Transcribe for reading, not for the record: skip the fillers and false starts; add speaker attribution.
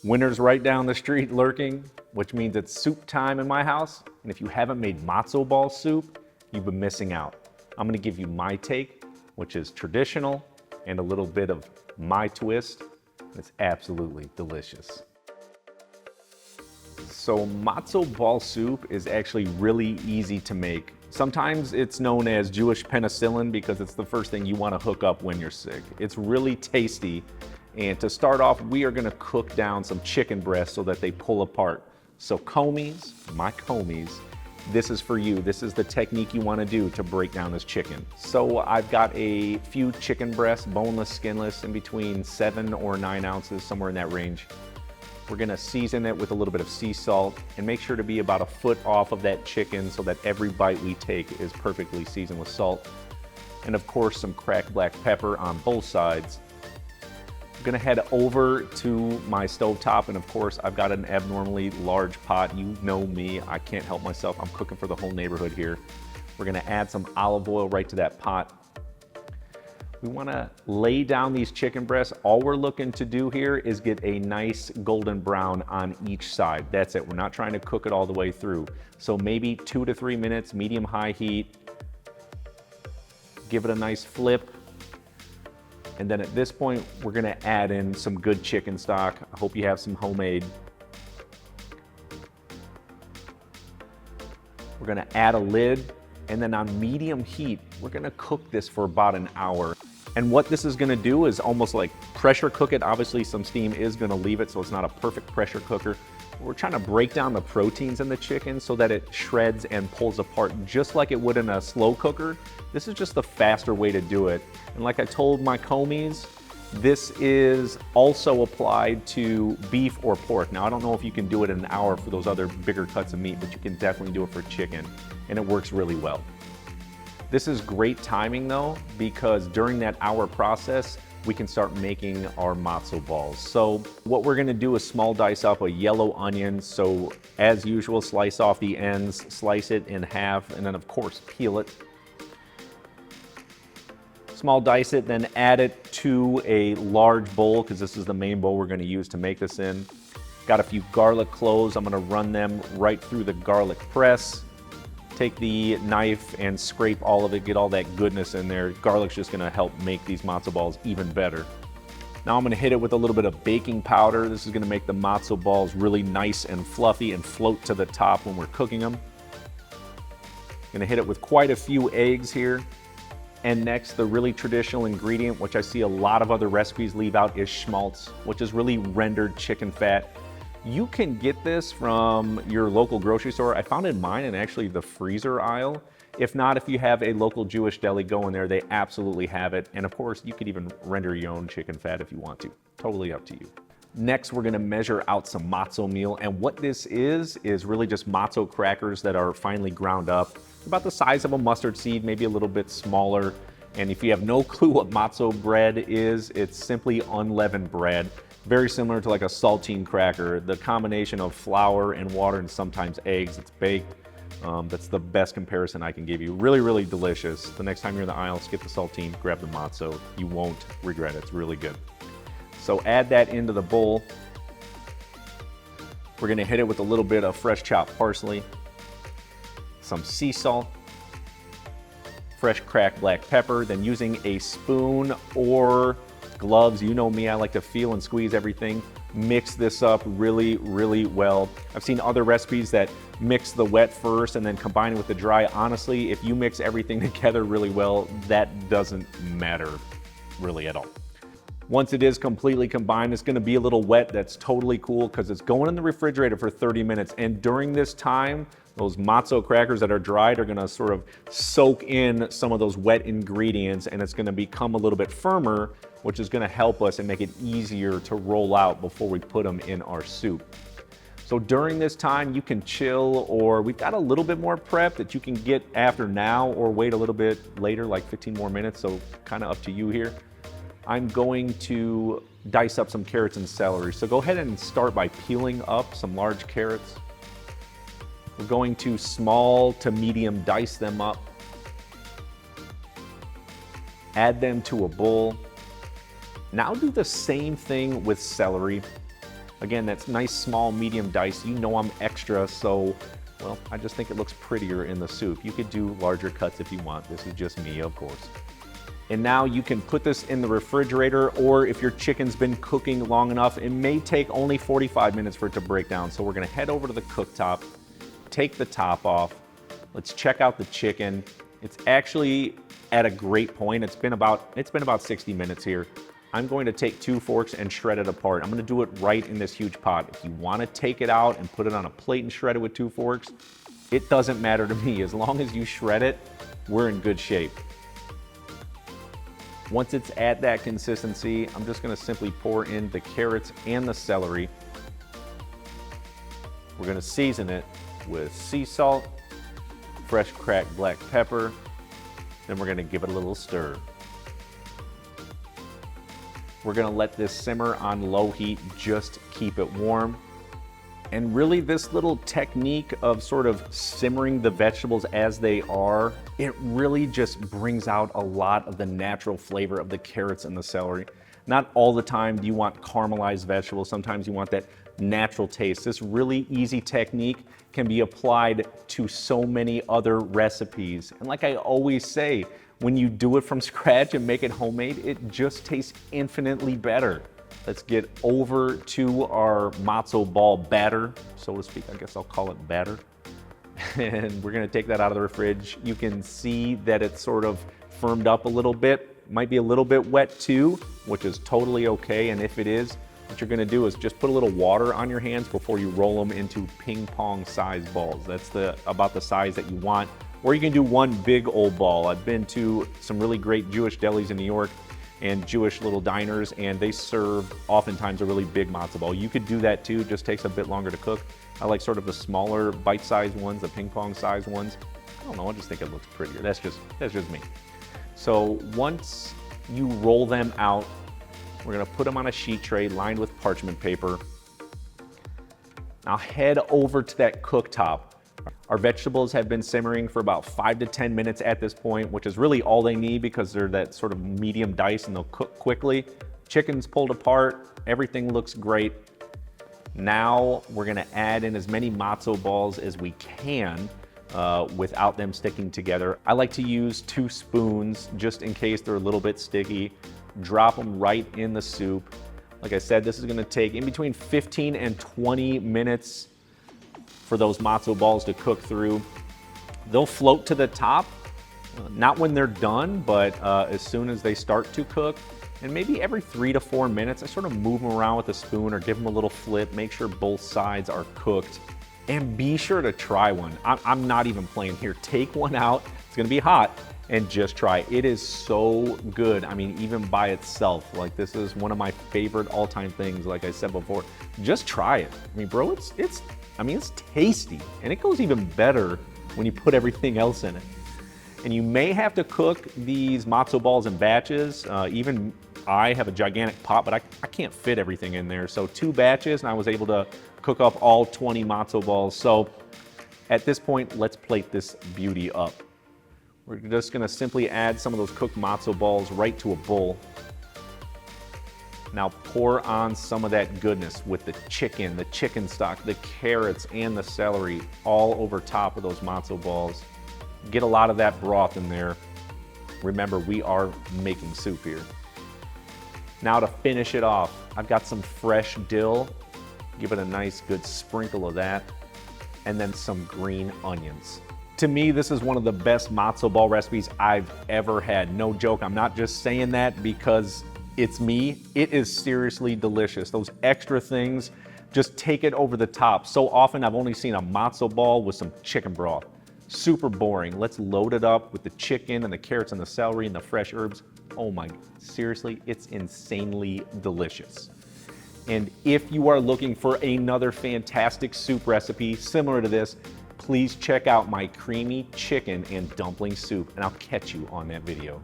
Speaker 1: Winter's right down the street lurking, which means it's soup time in my house. And if you haven't made matzo ball soup, you've been missing out. I'm gonna give you my take, which is traditional and a little bit of my twist. It's absolutely delicious. So matzo ball soup is actually really easy to make. Sometimes it's known as Jewish penicillin because it's the first thing you want to hook up when you're sick. It's really tasty. And to start off, we are going to cook down some chicken breasts so that they pull apart. So commies, my commies, this is for you. This is the technique you want to do to break down this chicken. So I've got a few chicken breasts, boneless, skinless, in between 7 or 9 ounces, somewhere in that range. We're gonna season it with a little bit of sea salt and make sure to be about a foot off of that chicken so that every bite we take is perfectly seasoned with salt. And of course, some cracked black pepper on both sides. I'm gonna head over to my stovetop, and of course, I've got an abnormally large pot. You know me, I can't help myself. I'm cooking for the whole neighborhood here. We're gonna add some olive oil right to that pot. We wanna lay down these chicken breasts. All we're looking to do here is get a nice golden brown on each side. That's it, we're not trying to cook it all the way through. So maybe 2 to 3 minutes, medium-high heat. Give it a nice flip. And then at this point, we're gonna add in some good chicken stock. I hope you have some homemade. We're gonna add a lid, and then on medium heat, we're gonna cook this for about an hour. And what this is gonna do is almost like pressure cook it. Obviously some steam is gonna leave it, so it's not a perfect pressure cooker. We're trying to break down the proteins in the chicken so that it shreds and pulls apart just like it would in a slow cooker. This is just the faster way to do it. And like I told my commies, this is also applied to beef or pork. Now I don't know if you can do it in an hour for those other bigger cuts of meat, but you can definitely do it for chicken, and it works really well. This is great timing though, because during that hour process, we can start making our matzo balls. So what we're gonna do is small dice up a yellow onion. So as usual, slice off the ends, slice it in half, and then of course, peel it. Small dice it, then add it to a large bowl, because this is the main bowl we're gonna use to make this in. Got a few garlic cloves. I'm gonna run them right through the garlic press. Take the knife and scrape all of it, get all that goodness in there. Garlic's just gonna help make these matzo balls even better. Now I'm gonna hit it with a little bit of baking powder. This is gonna make the matzo balls really nice and fluffy and float to the top when we're cooking them. Gonna hit it with quite a few eggs here. And next, the really traditional ingredient, which I see a lot of other recipes leave out, is Schmaltz, which is really rendered chicken fat. You can get this from your local grocery store. I found it in mine in actually the freezer aisle. If not, if you have a local Jewish deli, go in there, they absolutely have it. And of course, you could even render your own chicken fat if you want to. Totally up to you. Next, we're gonna measure out some matzo meal. And what this is really just matzo crackers that are finely ground up. About the size of a mustard seed, maybe a little bit smaller. And if you have no clue what matzo bread is, it's simply unleavened bread. Very similar to like a saltine cracker. The combination of flour and water and sometimes eggs, it's baked. That's the best comparison I can give you. Really, really delicious. The next time you're in the aisle, skip the saltine, grab the matzo. You won't regret it, it's really good. So add that into the bowl. We're gonna hit it with a little bit of fresh chopped parsley, some sea salt, fresh cracked black pepper, then using a spoon or gloves. You know me, I like to feel and squeeze everything. Mix this up really, really well. I've seen other recipes that mix the wet first and then combine it with the dry. Honestly, if you mix everything together really well, that doesn't matter really at all. Once it is completely combined, it's gonna be a little wet. That's totally cool because it's going in the refrigerator for 30 minutes. And during this time, those matzo crackers that are dried are gonna sort of soak in some of those wet ingredients, and it's gonna become a little bit firmer, which is gonna help us and make it easier to roll out before we put them in our soup. So during this time, you can chill, or we've got a little bit more prep that you can get after now or wait a little bit later, like 15 more minutes, so kind of up to you here. I'm going to dice up some carrots and celery. So go ahead and start by peeling up some large carrots. We're going to small to medium dice them up. Add them to a bowl. Now do the same thing with celery. Again, that's nice, small, medium dice. You know I'm extra, so, well, I just think it looks prettier in the soup. You could do larger cuts if you want. This is just me, of course. And now you can put this in the refrigerator, or if your chicken's been cooking long enough, it may take only 45 minutes for it to break down. So we're gonna head over to the cooktop, take the top off. Let's check out the chicken. It's actually at a great point. It's been about 60 minutes here. I'm going to take 2 forks and shred it apart. I'm gonna do it right in this huge pot. If you wanna take it out and put it on a plate and shred it with 2 forks, it doesn't matter to me. As long as you shred it, we're in good shape. Once it's at that consistency, I'm just gonna simply pour in the carrots and the celery. We're gonna season it with sea salt, fresh cracked black pepper, then we're gonna give it a little stir. We're gonna let this simmer on low heat, just keep it warm. And really this little technique of sort of simmering the vegetables as they are, it really just brings out a lot of the natural flavor of the carrots and the celery. Not all the time do you want caramelized vegetables, sometimes you want that natural taste. This really easy technique can be applied to so many other recipes. And like I always say, when you do it from scratch and make it homemade, it just tastes infinitely better. Let's get over to our matzo ball batter, so to speak. I guess I'll call it batter. And we're gonna take that out of the fridge. You can see that it's sort of firmed up a little bit. Might be a little bit wet too, which is totally okay. And if it is, what you're gonna do is just put a little water on your hands before you roll them into ping pong size balls. That's about the size that you want. Or you can do one big old ball. I've been to some really great Jewish delis in New York and Jewish little diners, and they serve oftentimes a really big matzo ball. You could do that too, just takes a bit longer to cook. I like sort of the smaller bite-sized ones, the ping pong size ones. I don't know, I just think it looks prettier. That's just me. So once you roll them out, we're gonna put them on a sheet tray lined with parchment paper. Now head over to that cooktop. Our vegetables have been simmering for about 5 to 10 minutes at this point, which is really all they need because they're that sort of medium dice and they'll cook quickly. Chicken's pulled apart, everything looks great. Now we're gonna add in as many matzo balls as we can without them sticking together. I like to use 2 spoons just in case they're a little bit sticky. Drop them right in the soup. Like I said, this is gonna take in between 15 and 20 minutes for those matzo balls to cook through. They'll float to the top, not when they're done, but as soon as they start to cook. And maybe every 3 to 4 minutes, I sort of move them around with a spoon or give them a little flip, make sure both sides are cooked. And be sure to try one. I'm not even playing here. Take one out, it's gonna be hot, and just try it. It is so good. I mean, even by itself, like this is one of my favorite all-time things, like I said before. Just try it. I mean, bro, it's tasty, and it goes even better when you put everything else in it. And you may have to cook these matzo balls in batches. Even I have a gigantic pot, but I can't fit everything in there. So 2 batches, and I was able to cook up all 20 matzo balls. So at this point, let's plate this beauty up. We're just gonna simply add some of those cooked matzo balls right to a bowl. Now pour on some of that goodness with the chicken stock, the carrots, and the celery all over top of those matzo balls. Get a lot of that broth in there. Remember, we are making soup here. Now to finish it off, I've got some fresh dill. Give it a nice good sprinkle of that, and then some green onions. To me, this is one of the best matzo ball recipes I've ever had. No joke, I'm not just saying that because it's me. It is seriously delicious. Those extra things just take it over the top. So often I've only seen a matzo ball with some chicken broth. Super boring. Let's load it up with the chicken and the carrots and the celery and the fresh herbs. Oh my, seriously, it's insanely delicious. And if you are looking for another fantastic soup recipe similar to this, please check out my creamy chicken and dumpling soup, and I'll catch you on that video.